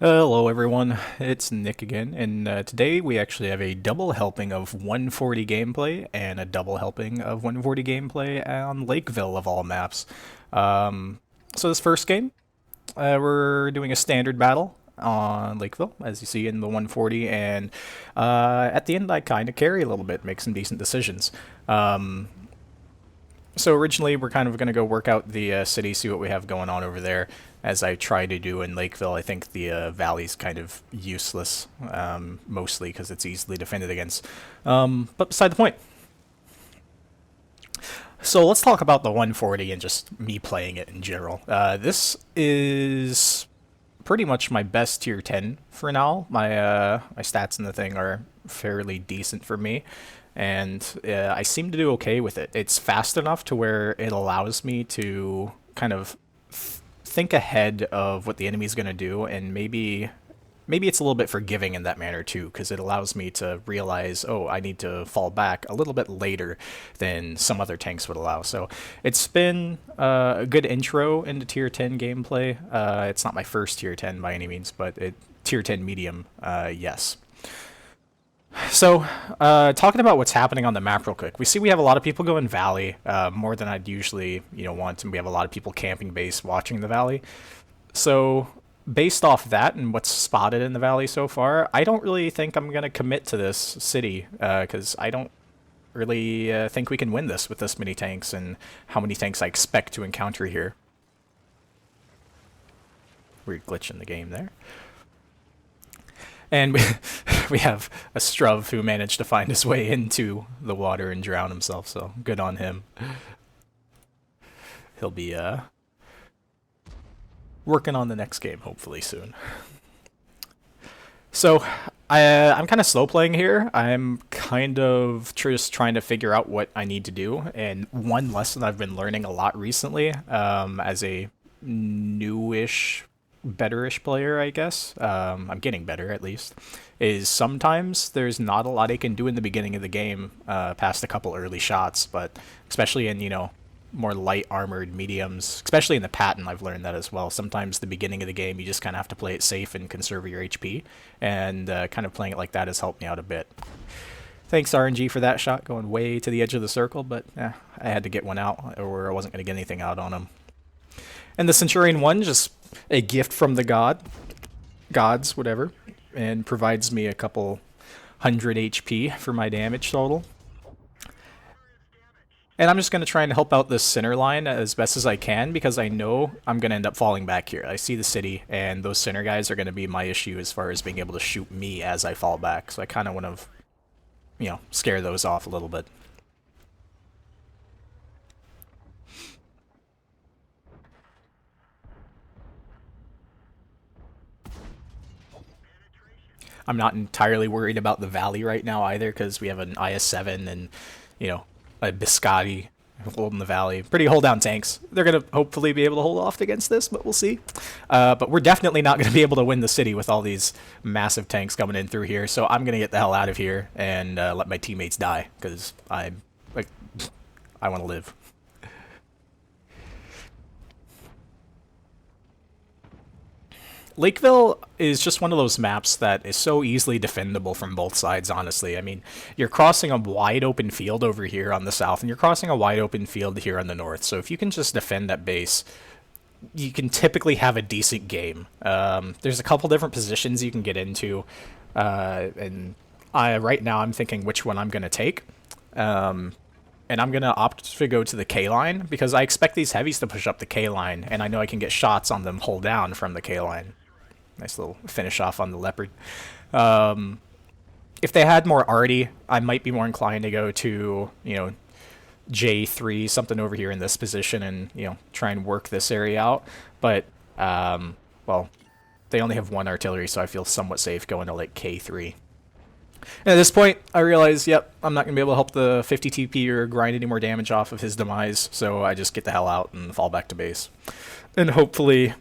Hello everyone, it's Nick again, and today we actually have a double helping of 140 gameplay and a double helping of 140 gameplay on Lakeville of all maps. Um, so this first game, we're doing a standard battle on Lakeville, as you see in the 140, and at the end I kind of carry a little bit, make some decent decisions. So originally we're kind of going to go work out the city, see what we have going on over there. As I try to do in Lakeville, I think the valley's kind of useless, mostly because it's easily defended against. But beside the point. So let's talk about the 140 and just me playing it in general. This is pretty much my best tier 10 for now. My stats in the thing are fairly decent for me, and I seem to do okay with it. It's fast enough to where it allows me to kind of think ahead of what the enemy's going to do, and maybe it's a little bit forgiving in that manner too, because it allows me to realize, oh, I need to fall back a little bit later than some other tanks would allow. So it's been a good intro into tier 10 gameplay. It's not my first tier 10 by any means, but tier 10 medium, yes. So, talking about what's happening on the map real quick, we see we have a lot of people going valley, more than I'd usually, want, and we have a lot of people camping base watching the valley. So, based off that and what's spotted in the valley so far, I don't really think I'm gonna commit to this city, because I don't really think we can win this with this many tanks and how many tanks I expect to encounter here. Weird glitch in the game there. And we have a Struv who managed to find his way into the water and drown himself, so good on him. He'll be working on the next game hopefully soon. So I'm kind of slow playing here. I'm kind of just trying to figure out what I need to do. And one lesson I've been learning a lot recently, as a newish, betterish player, I guess. I'm getting better at least. Is sometimes there's not a lot I can do in the beginning of the game, past a couple early shots, but especially in more light armored mediums, especially in the patent, I've learned that as well. Sometimes the beginning of the game, you just kind of have to play it safe and conserve your HP, and kind of playing it like that has helped me out a bit. Thanks RNG for that shot, going way to the edge of the circle, but I had to get one out, or I wasn't going to get anything out on him. And the Centurion 1, just a gift from the gods, whatever, and provides me a couple hundred HP for my damage total. And I'm just going to try and help out this center line as best as I can, because I know I'm going to end up falling back here. I see the city, and those center guys are going to be my issue as far as being able to shoot me as I fall back. So I kind of want to, scare those off a little bit. I'm not entirely worried about the valley right now either, because we have an IS-7 and, a Biscotti holding the valley. Pretty hold down tanks. They're going to hopefully be able to hold off against this, but we'll see. But we're definitely not going to be able to win the city with all these massive tanks coming in through here, so I'm going to get the hell out of here and let my teammates die, because I want to live. Lakeville is just one of those maps that is so easily defendable from both sides, honestly. I mean, you're crossing a wide open field over here on the south, and you're crossing a wide open field here on the north. So if you can just defend that base, you can typically have a decent game. There's a couple different positions you can get into, and right now I'm thinking which one I'm going to take. And I'm going to opt to go to the K line, because I expect these heavies to push up the K line, and I know I can get shots on them hull down from the K line. Nice little finish off on the leopard. If they had more arty, I might be more inclined to go to, J3, something over here in this position, and, try and work this area out. But, well, they only have one artillery, so I feel somewhat safe going to, like, K3. And at this point, I realize, yep, I'm not going to be able to help the 50 TP or grind any more damage off of his demise, so I just get the hell out and fall back to base. And hopefully,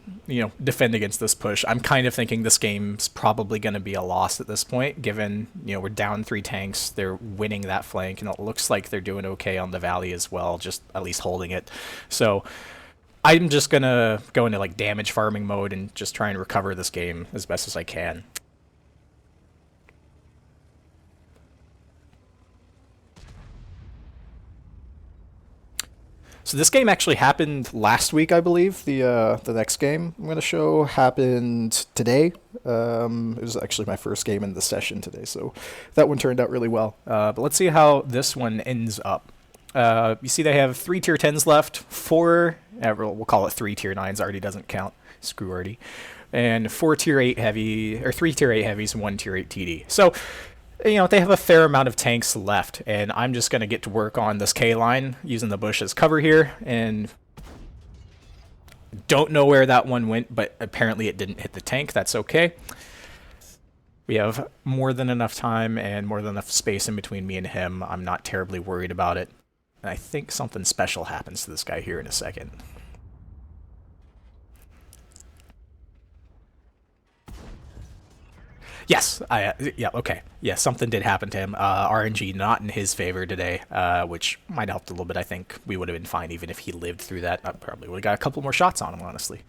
defend against this push. I'm kind of thinking this game's probably going to be a loss at this point, given, we're down 3 tanks, they're winning that flank, and it looks like they're doing okay on the valley as well, just at least holding it. So I'm just gonna go into like damage farming mode and just try and recover this game as best as I can. So this game actually happened last week, I believe. The next game I'm gonna show happened today. It was actually my first game in the session today, so that one turned out really well. But let's see how this one ends up. You see they have 3 tier 10s left, 4, we'll call it 3 tier 9s, Artie doesn't count, screw Artie, and 4 tier 8 heavy, or 3 tier 8 heavies and 1 tier 8 TD. So, you know, they have a fair amount of tanks left, and I'm just going to get to work on this K line using the bush as cover here, and don't know where that one went, but apparently it didn't hit the tank. That's okay. We have more than enough time and more than enough space in between me and him. I'm not terribly worried about it. And I think something special happens to this guy here in a second. Yes, yeah, okay. Yeah, something did happen to him. RNG not in his favor today, which might have helped a little bit. I think we would have been fine even if he lived through that. I probably would have got a couple more shots on him, honestly.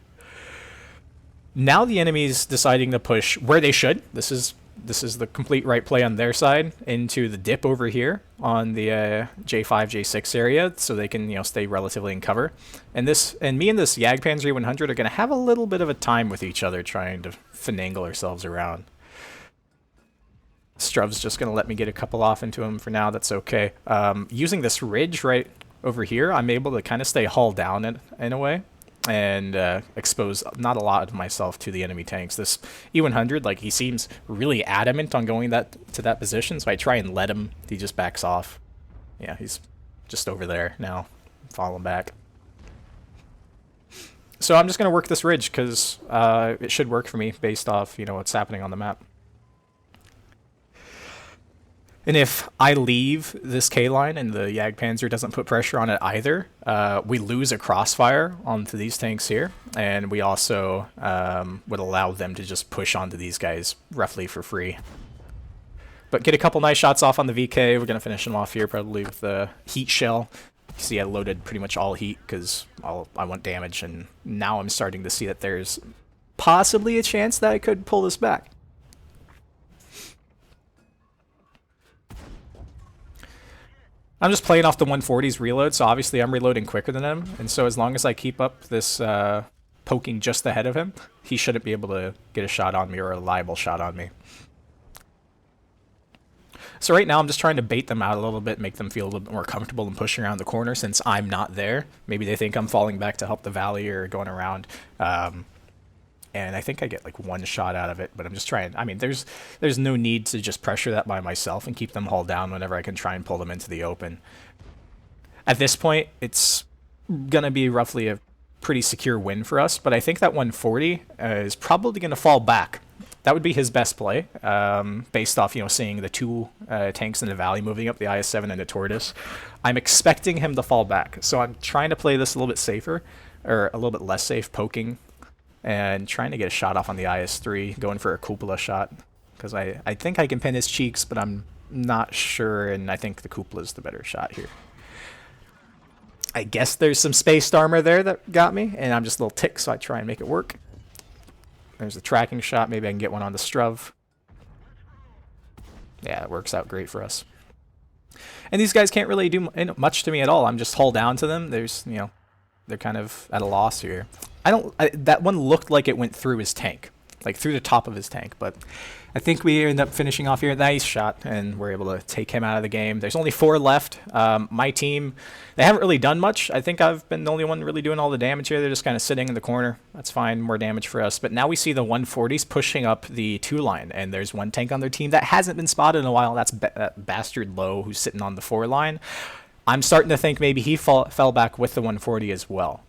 Now the enemy's deciding to push where they should. This is the complete right play on their side into the dip over here on the J5, J6 area, so they can, you know, stay relatively in cover. And me and this Jagdpanzer 100 are going to have a little bit of a time with each other trying to finagle ourselves around. Struv's just going to let me get a couple off into him for now. That's okay. Using this ridge right over here, I'm able to kind of stay hull down in a way and expose not a lot of myself to the enemy tanks. This E100, like, he seems really adamant on going to that position, so I try and let him. He just backs off. Yeah, he's just over there now. Follow him back. So I'm just going to work this ridge because it should work for me based off, you know, what's happening on the map. And if I leave this K-line and the Jagdpanzer doesn't put pressure on it either, we lose a crossfire onto these tanks here, and we also would allow them to just push onto these guys roughly for free. But get a couple nice shots off on the VK. We're going to finish them off here probably with the heat shell. You see I loaded pretty much all heat because I want damage, and now I'm starting to see that there's possibly a chance that I could pull this back. I'm just playing off the 140's reload, so obviously I'm reloading quicker than him, and so as long as I keep up this poking just ahead of him, he shouldn't be able to get a shot on me or a reliable shot on me. So right now I'm just trying to bait them out a little bit, make them feel a little bit more comfortable in pushing around the corner since I'm not there. Maybe they think I'm falling back to help the valley or going around. And I think I get like one shot out of it, but I'm just trying. I mean, there's no need to just pressure that by myself and keep them hauled down whenever I can try and pull them into the open. At this point, it's gonna be roughly a pretty secure win for us, but I think that 140 is probably gonna fall back. That would be his best play, based off, you know, seeing the 2 tanks in the valley moving up, the IS-7 and the Tortoise. I'm expecting him to fall back, so I'm trying to play this a little bit safer, or a little bit less safe, poking and trying to get a shot off on the IS-3, going for a cupola shot, because I think I can pin his cheeks, but I'm not sure, and I think the cupola is the better shot here. I guess there's some spaced armor there that got me, and I'm just a little tick, so I try and make it work. There's the tracking shot. Maybe I can get one on the Struv. Yeah, it works out great for us. And these guys can't really do much to me at all. I'm just hull down to them. There's, you know, they're kind of at a loss here. That one looked like it went through his tank, like through the top of his tank, but I think we end up finishing off here. Nice shot, and we're able to take him out of the game. There's only 4 left. My team, they haven't really done much. I think I've been the only one really doing all the damage here. They're just kind of sitting in the corner. That's fine, more damage for us. But now we see the 140s pushing up the 2 line, and there's one tank on their team that hasn't been spotted in a while. That's that bastard Low who's sitting on the 4 line. I'm starting to think maybe he fell back with the 140 as well.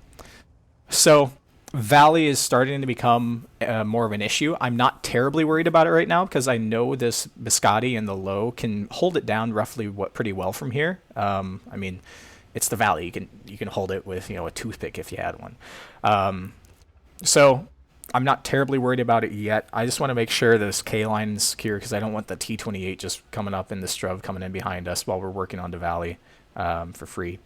So Valley is starting to become more of an issue. I'm not terribly worried about it right now because I know this Biscotti and the Low can hold it down roughly pretty well from here. I mean, it's the Valley. You can hold it with, you know, a toothpick if you had one. So I'm not terribly worried about it yet. I just want to make sure this K line is secure because I don't want the T28 just coming up and the Struv coming in behind us while we're working on the Valley for free.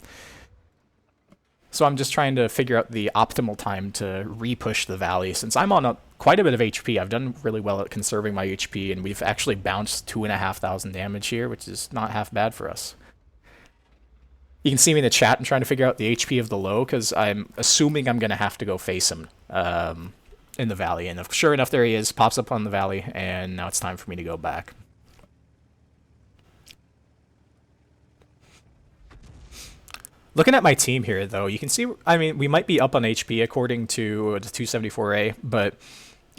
So I'm just trying to figure out the optimal time to re-push the valley. Since I'm on quite a bit of HP, I've done really well at conserving my HP, and we've actually bounced 2,500 damage here, which is not half bad for us. You can see me in the chat and trying to figure out the HP of the low, because I'm assuming I'm going to have to go face him in the valley. And sure enough, there he is, pops up on the valley, and now it's time for me to go back. Looking at my team here, though, you can see, I mean, we might be up on HP according to the 274A, but,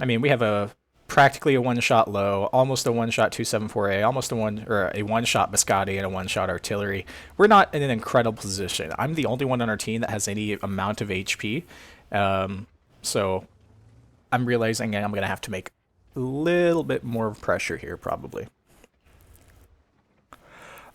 I mean, we have practically a one-shot low, almost a one-shot 274A, almost a one-shot Biscotti and a one-shot artillery. We're not in an incredible position. I'm the only one on our team that has any amount of HP, so I'm realizing I'm going to have to make a little bit more pressure here, probably.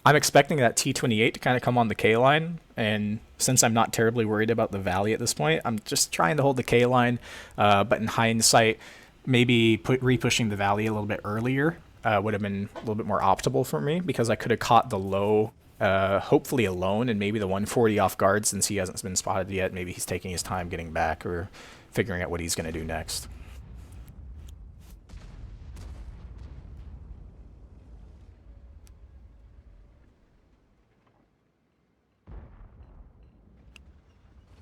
I'm expecting that T28 to kind of come on the K line, and since I'm not terribly worried about the valley at this point, I'm just trying to hold the K line, but in hindsight, maybe re-pushing the valley a little bit earlier would have been a little bit more optimal for me, because I could have caught the low, hopefully alone, and maybe the 140 off guard since he hasn't been spotted yet. Maybe he's taking his time getting back or figuring out what he's going to do next.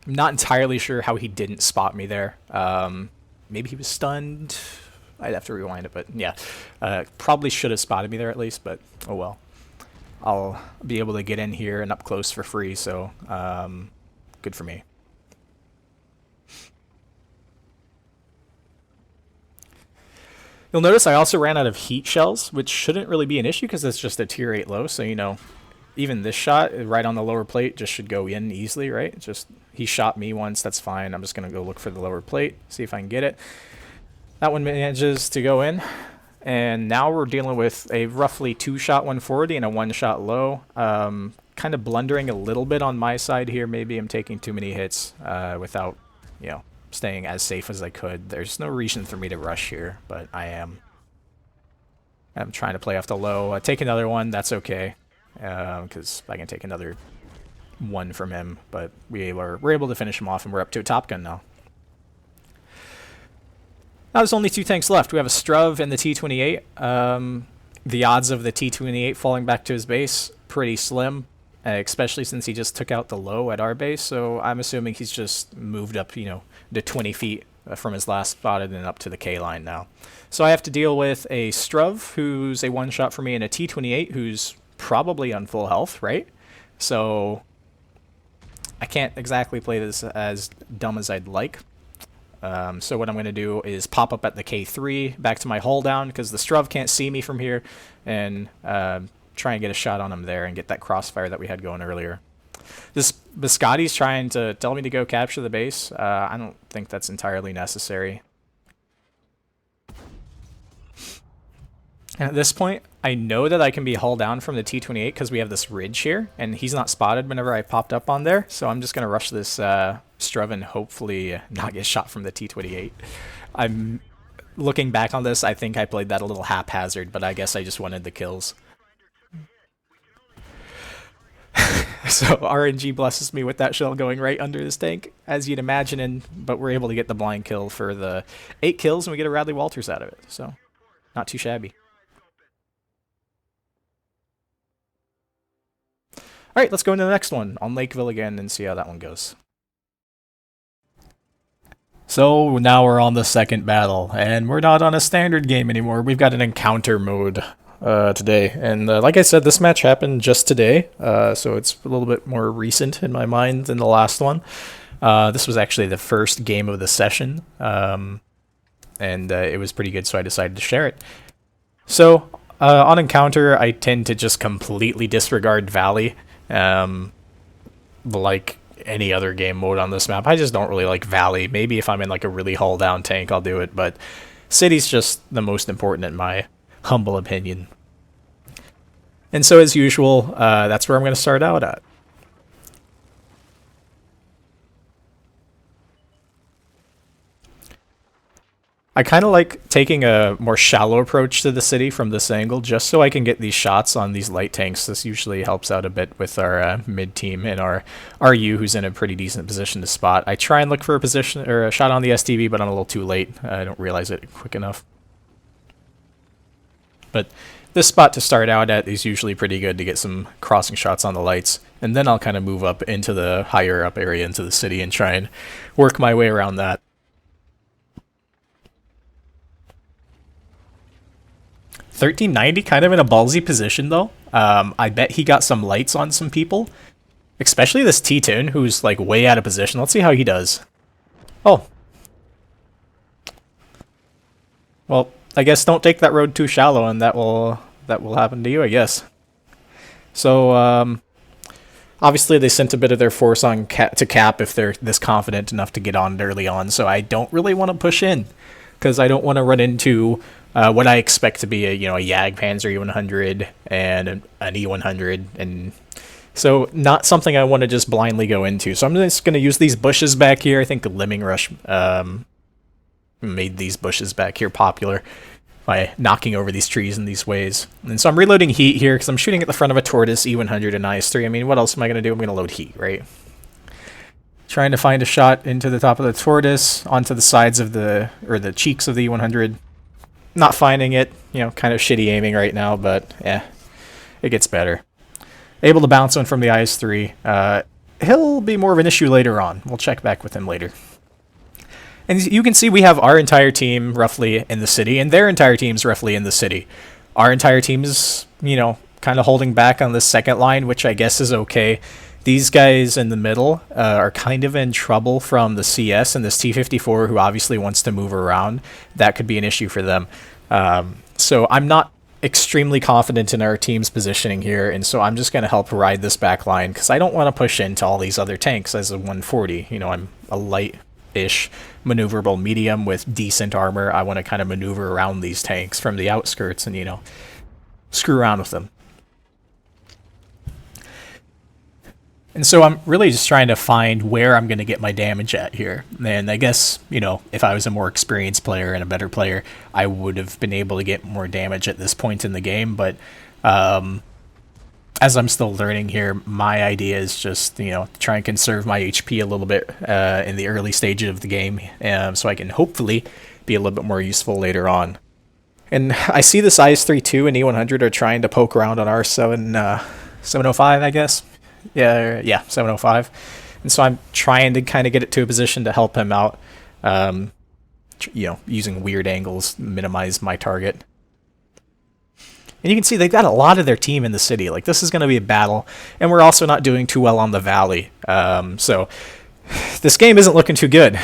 I'm not entirely sure how he didn't spot me there. Maybe he was stunned. I'd have to rewind it, but yeah. Probably should have spotted me there at least, but oh well. I'll be able to get in here and up close for free, so good for me. You'll notice I also ran out of heat shells, which shouldn't really be an issue because it's just a tier 8 low, so you know, even this shot right on the lower plate just should go in easily, right? Just he shot me once, that's fine. I'm just gonna go look for the lower plate, see if I can get it. That one manages to go in, and now we're dealing with a roughly 2-shot 140 and a 1-shot low. Kind of blundering a little bit on my side here. Maybe I'm taking too many hits without, you know, staying as safe as I could. There's no reason for me to rush here, but I am. I'm trying to play off the low. Take another one, that's okay. Because I can take another one from him, but we're able to finish him off, and we're up to a Top Gun now. Now there's only 2 tanks left. We have a Struv and the T28. The odds of the T28 falling back to his base, pretty slim, especially since he just took out the low at our base, so I'm assuming he's just moved up, you know, to 20 feet from his last spot and then up to the K line now. So I have to deal with a Struv, who's a one-shot for me, and a T28, who's probably on full health, right? So I can't exactly play this as dumb as I'd like. So what I'm going to do is pop up at the K3 back to my hull down, because the Struv can't see me from here, and try and get a shot on him there and get that crossfire that we had going earlier. This Biscotti's trying to tell me to go capture the base. I don't think that's entirely necessary. And at this point, I know that I can be hull down from the T28 because we have this ridge here, and he's not spotted whenever I popped up on there, so I'm just going to rush this Struv and hopefully not get shot from the T28. I'm looking back on this, I think I played that a little haphazard, but I guess I just wanted the kills. So RNG blesses me with that shell going right under this tank, as you'd imagine, but we're able to get the blind kill for the 8 kills, and we get a Radley Walters out of it, so not too shabby. Alright, let's go into the next one, on Lakeville again, and see how that one goes. So now we're on the second battle, and we're not on a standard game anymore. We've got an encounter mode today, and like I said, this match happened just today, so it's a little bit more recent in my mind than the last one. This was actually the first game of the session, and it was pretty good, so I decided to share it. So on encounter, I tend to just completely disregard Valley. Like any other game mode on this map. I just don't really like Valley. Maybe if I'm in like a really hull down tank, I'll do it, but City's just the most important in my humble opinion. And so as usual, that's where I'm going to start out at. I kind of like taking a more shallow approach to the city from this angle, just so I can get these shots on these light tanks. This usually helps out a bit with our mid team and our RU, who's in a pretty decent position to spot. I try and look for a position or a shot on the STV, but I'm a little too late. I don't realize it quick enough. But this spot to start out at is usually pretty good to get some crossing shots on the lights, and then I'll kind of move up into the higher up area into the city and try and work my way around that. 1390, kind of in a ballsy position though. I bet he got some lights on some people, especially this T-Tune, who's like way out of position. Let's see how he does. Oh. Well, I guess don't take that road too shallow, and that will happen to you, I guess. So, obviously they sent a bit of their force on to cap if they're this confident enough to get on it early on, so I don't really want to push in, because I don't want to run into what I expect to be a Jagdpanzer E100 and an E100, and so not something I want to just blindly go into. So I'm just going to use these bushes back here. I think the Lemming Rush made these bushes back here popular by knocking over these trees in these ways. And so I'm reloading heat here because I'm shooting at the front of a Tortoise E100 and IS-3. I mean, what else am I going to do? I'm going to load heat, right? Trying to find a shot into the top of the Tortoise, onto the sides of the cheeks of the E100. Not finding it, kind of shitty aiming right now, but it gets better. Able to bounce one from the IS-3. He'll be more of an issue later on. We'll check back with him later. And you can see we have our entire team roughly in the city, and their entire team's roughly in the city. Our entire team is, kind of holding back on the second line, which I guess is okay. These guys in the middle are kind of in trouble from the CS and this T-54, who obviously wants to move around. That could be an issue for them. So I'm not extremely confident in our team's positioning here, and so I'm just going to help ride this back line, because I don't want to push into all these other tanks as a 140. I'm a light-ish maneuverable medium with decent armor. I want to kind of maneuver around these tanks from the outskirts and, screw around with them. And so I'm really just trying to find where I'm going to get my damage at here. And I guess, if I was a more experienced player and a better player, I would have been able to get more damage at this point in the game. But as I'm still learning here, my idea is just, try and conserve my HP a little bit in the early stages of the game, so I can hopefully be a little bit more useful later on. And I see this IS-3 and E100 are trying to poke around on R705, I guess. Yeah, 705. And so I'm trying to kind of get it to a position to help him out, using weird angles, minimize my target. And you can see they've got a lot of their team in the city. Like, this is going to be a battle, and we're also not doing too well on the valley. So this game isn't looking too good.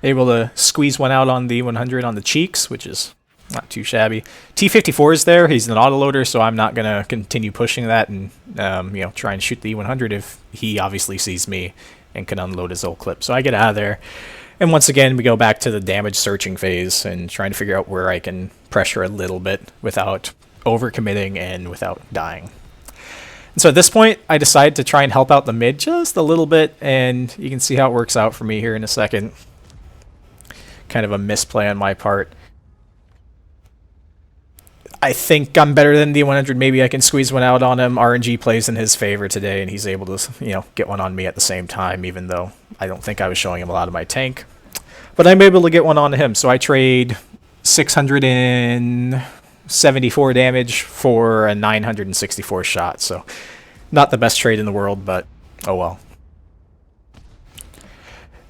Able to squeeze one out on the 100 on the cheeks, which is not too shabby. T-54 is there. He's an autoloader, so I'm not going to continue pushing that and, try and shoot the E100 if he obviously sees me and can unload his old clip. So I get out of there. And once again, we go back to the damage searching phase and trying to figure out where I can pressure a little bit without overcommitting and without dying. And so at this point, I decide to try and help out the mid just a little bit, and you can see how it works out for me here in a second. Kind of a misplay on my part. I think I'm better than the 100. Maybe I can squeeze one out on him. RNG plays in his favor today, and he's able to, get one on me at the same time, even though I don't think I was showing him a lot of my tank. But I'm able to get one on him, so I trade 674 damage for a 964 shot. So not the best trade in the world, but oh well.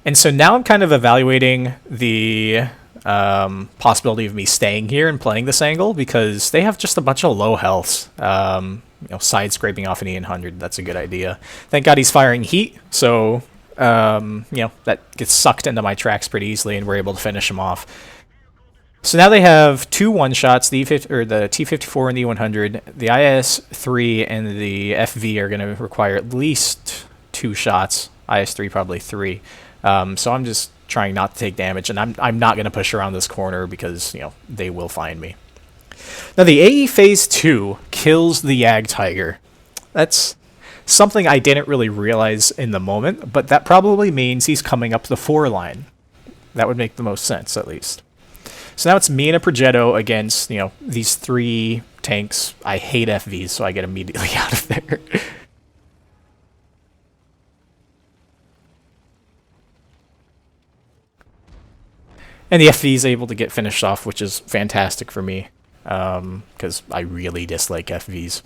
And so now I'm kind of evaluating the possibility of me staying here and playing this angle, because they have just a bunch of low healths. Side scraping off an E100, that's a good idea. Thank God he's firing heat, so that gets sucked into my tracks pretty easily, and we're able to finish him off. So now they have two one-shots, the T-54 and the E100. The IS-3 and the FV are going to require at least 2 shots. IS-3 probably 3. So I'm just trying not to take damage, and I'm not going to push around this corner because, they will find me. Now the AE Phase 2 kills the Jagd Tiger. That's Something I didn't really realize in the moment, but that probably means he's coming up the 4 line. That would make the most sense, at least. So now it's me and a Progetto against, these 3 tanks. I hate FVs, so I get immediately out of there. And the FV is able to get finished off, which is fantastic for me, because I really dislike FVs.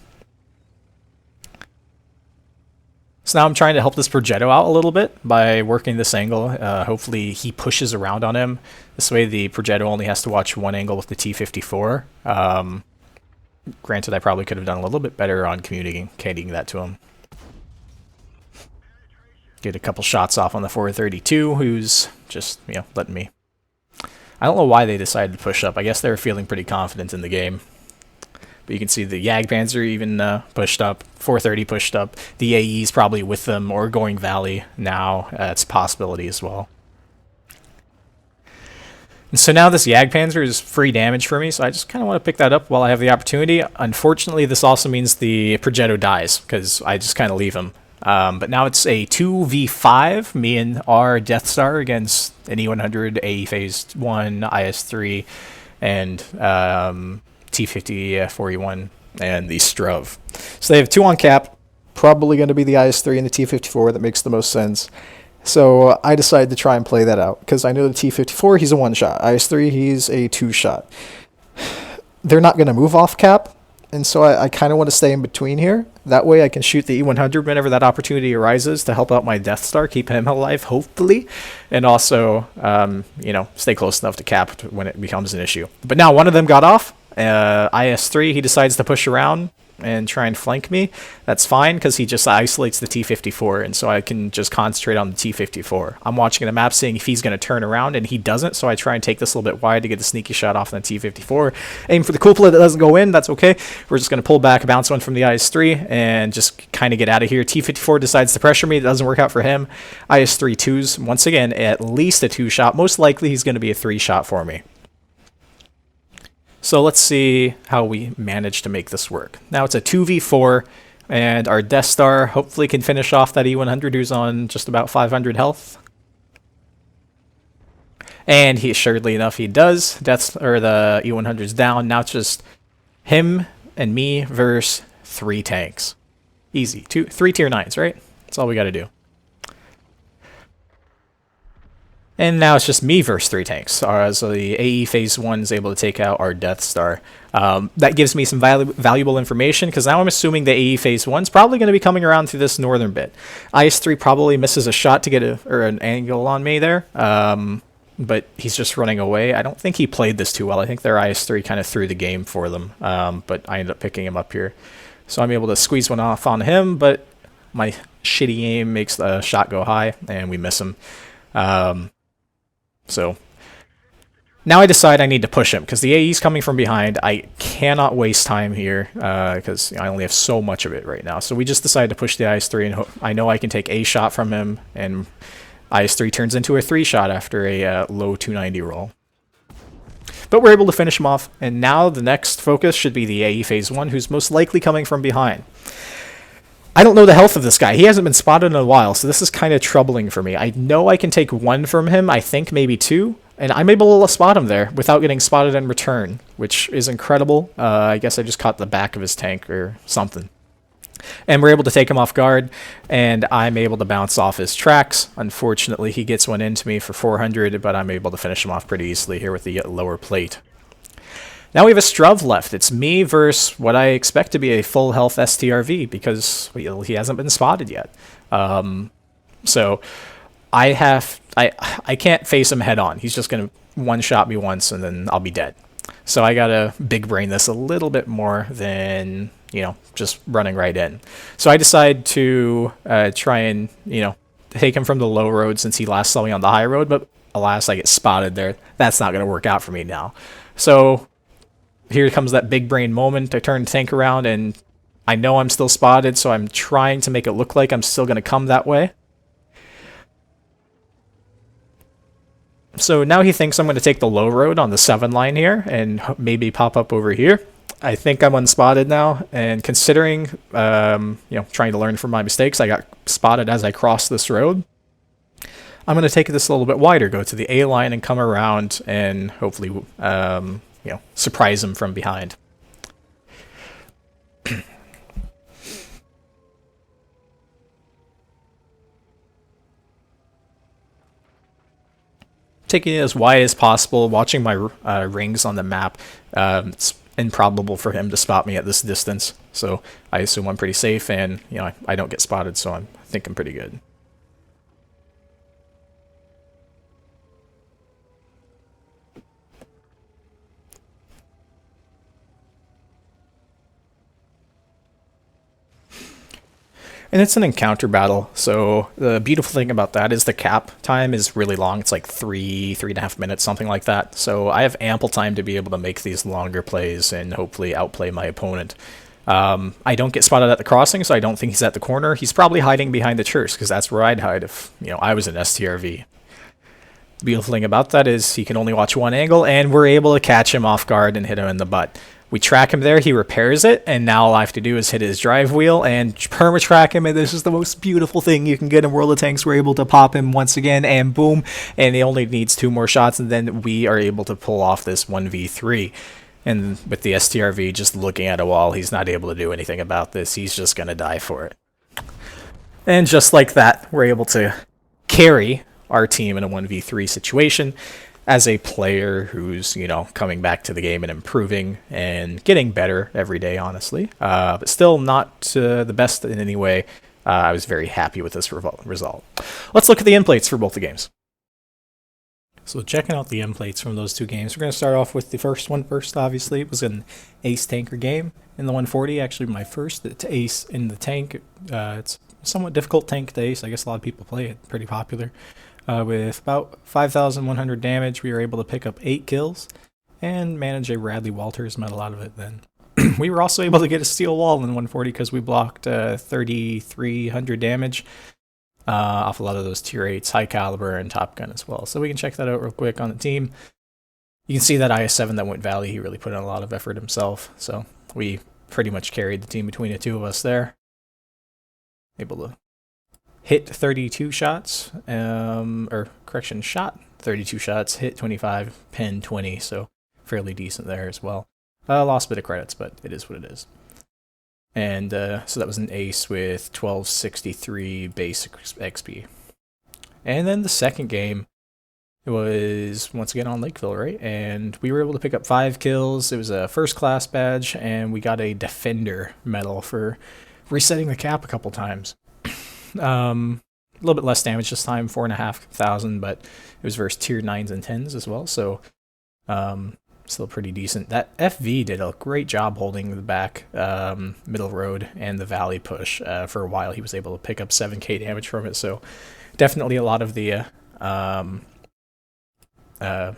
So now I'm trying to help this Progetto out a little bit by working this angle. Hopefully he pushes around on him. This way the Progetto only has to watch one angle with the T-54. Granted, I probably could have done a little bit better on communicating that to him. Get a couple shots off on the 432, who's just, letting me. I don't know why they decided to push up. I guess they were feeling pretty confident in the game. But you can see the Jagdpanzer even pushed up. 430 pushed up. The AE's probably with them or going Valley now. It's a possibility as well. And so now this Jagdpanzer is free damage for me, so I just kind of want to pick that up while I have the opportunity. Unfortunately, this also means the Progetto dies, because I just kind of leave him. But now it's a 2v5, me and our Death Star against an E100, AE Phase 1, IS-3, and T-50-41, and the Struv. So they have 2 on cap, probably going to be the IS-3 and the T-54, that makes the most sense. So I decided to try and play that out, because I know the T-54, he's a 1-shot. IS-3, he's a 2-shot. They're not going to move off cap, and so I kind of want to stay in between here. That way I can shoot the E100 whenever that opportunity arises to help out my Death Star, keep him alive, hopefully, and also, stay close enough to cap when it becomes an issue. But now one of them got off. IS-3, he decides to push around and try and flank me. That's fine, because he just isolates the T-54, and so I can just concentrate on the T-54. I'm watching the map, seeing if he's going to turn around, and he doesn't, so I try and take this a little bit wide to get the sneaky shot off on the T-54. Aim for the couplet that doesn't go in, that's okay. We're just going to pull back, bounce one from the IS-3, and just kind of get out of here. T-54 decides to pressure me. It doesn't work out for him. IS-3 twos, once again, at least a 2-shot. Most likely he's going to be a 3-shot for me. So let's see how we manage to make this work. Now it's a 2v4, and our Death Star hopefully can finish off that E100 who's on just about 500 health. And he, assuredly enough, he does. The E100's down. Now it's just him and me versus 3 tanks. Easy. 3 tier 9s, right? That's all we got to do. And now it's just me versus 3 tanks. So the AE Phase 1 is able to take out our Death Star. That gives me some valuable information, because now I'm assuming the AE Phase 1 is probably going to be coming around through this northern bit. IS-3 probably misses a shot to get an angle on me there, but he's just running away. I don't think he played this too well. I think their IS-3 kind of threw the game for them, but I ended up picking him up here. So I'm able to squeeze one off on him, but my shitty aim makes the shot go high, and we miss him. So now I decide I need to push him, because the AE's coming from behind. I cannot waste time here, because I only have so much of it right now. So we just decided to push the IS-3, and I know I can take a shot from him, and IS-3 turns into a 3-shot after a low 290 roll. But we're able to finish him off, and now the next focus should be the AE Phase 1, who's most likely coming from behind. I don't know the health of this guy. He hasn't been spotted in a while, so this is kind of troubling for me. I know I can take 1 from him, I think maybe 2, and I'm able to spot him there without getting spotted in return, which is incredible. I guess I just caught the back of his tank or something. And we're able to take him off guard, and I'm able to bounce off his tracks. Unfortunately, he gets one into me for 400, but I'm able to finish him off pretty easily here with the lower plate. Now we have a Struv left. It's me versus what I expect to be a full health STRV, because he hasn't been spotted yet. So I can't face him head on. He's just going to one-shot me once, and then I'll be dead. So I got to big brain this a little bit more than, just running right in. So I decide to try and, take him from the low road, since he last saw me on the high road, but alas, I get spotted there. That's not going to work out for me now. So here comes that big brain moment. I turn the tank around, and I know I'm still spotted, so I'm trying to make it look like I'm still going to come that way. So now he thinks I'm going to take the low road on the 7 line here and maybe pop up over here. I think I'm unspotted now, and considering, trying to learn from my mistakes, I got spotted as I crossed this road. I'm going to take this a little bit wider, go to the A line and come around and hopefully, surprise him from behind. Taking it as wide as possible, watching my rings on the map. It's improbable for him to spot me at this distance, so I assume I'm pretty safe, and I don't get spotted, so I think I'm pretty good. And it's an encounter battle, so the beautiful thing about that is the cap time is really long. It's like 3.5 minutes, something like that. So I have ample time to be able to make these longer plays and hopefully outplay my opponent. I don't get spotted at the crossing, so I don't think he's at the corner. He's probably hiding behind the church, because that's where I'd hide if I was an STRV. The beautiful thing about that is he can only watch one angle, and we're able to catch him off guard and hit him in the butt. We track him there, he repairs it, and now all I have to do is hit his drive wheel and perma-track him, and this is the most beautiful thing you can get in World of Tanks. We're able to pop him once again, and boom, and he only needs 2 more shots, and then we are able to pull off this 1v3. And with the STRV just looking at a wall, he's not able to do anything about this. He's just going to die for it. And just like that, we're able to carry our team in a 1v3 situation as a player who's, coming back to the game and improving and getting better every day, honestly. But still not the best in any way. I was very happy with this result. Let's look at the end plates for both the games. So checking out the end plates from those 2 games, we're going to start off with the first one first, obviously. It was an ace tanker game in the 140, actually my first ace in the tank. It's a somewhat difficult tank to ace. I guess a lot of people play it, pretty popular. With about 5,100 damage, we were able to pick up 8 kills and manage a Radley Walters medal out of it then. We were also able to get a steel wall in 140 because we blocked 3,300 damage off a lot of those tier 8s, high caliber, and top gun as well. So we can check that out real quick on the team. You can see that IS-7 that went Valley, he really put in a lot of effort himself. So we pretty much carried the team between the 2 of us there. Able to hit 32 shots, shot 32 shots, hit 25, pin 20, so fairly decent there as well. Lost a bit of credits, but it is what it is. And so that was an ace with 1263 base XP. And then the second game, it was once again on Lakeville, right? And we were able to pick up 5 kills. It was a first class badge, and we got a Defender medal for resetting the cap a couple times. A little bit less damage this time, 4,500, but it was versus tier 9s and 10s as well, so still pretty decent. That FV did a great job holding the back middle road and the valley push for a while. He was able to pick up 7k damage from it, so definitely a lot of the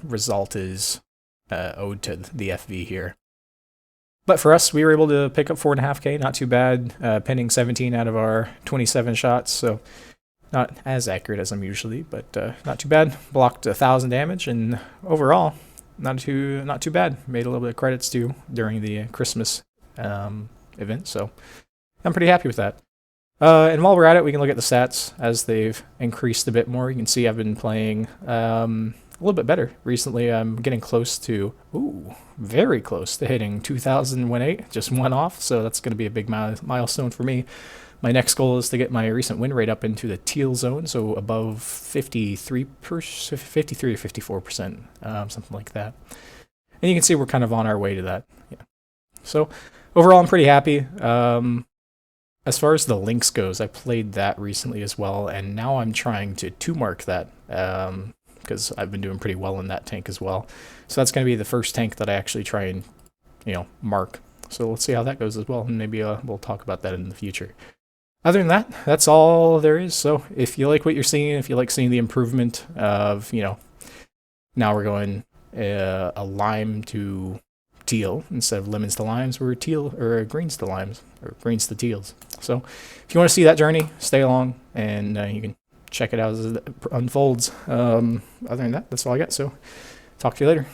result is owed to the FV here. But for us, we were able to pick up 4.5k, not too bad, pinning 17 out of our 27 shots, so not as accurate as I'm usually, but not too bad. Blocked 1,000 damage, and overall, not too bad. Made a little bit of credits too during the Christmas event, so I'm pretty happy with that. And while we're at it, we can look at the stats as they've increased a bit more. You can see I've been playing a little bit better recently. I'm getting close to, very close to hitting 2,000 win 8, just one off, so that's going to be a big milestone for me. My next goal is to get my recent win rate up into the teal zone, so above 53 or 54%, something like that. And you can see we're kind of on our way to that. Yeah. So overall, I'm pretty happy. As far as the links goes, I played that recently as well, and now I'm trying to 2-mark that. Because I've been doing pretty well in that tank as well. So that's going to be the first tank that I actually try and, mark. So let's see how that goes as well, and maybe we'll talk about that in the future. Other than that, that's all there is. So if you like what you're seeing, if you like seeing the improvement of, now we're going a lime to teal instead of lemons to limes, we're teal or greens to limes or greens to teals. So if you want to see that journey, stay along, and you can check it out as it unfolds. Other than that, that's all I got. So talk to you later.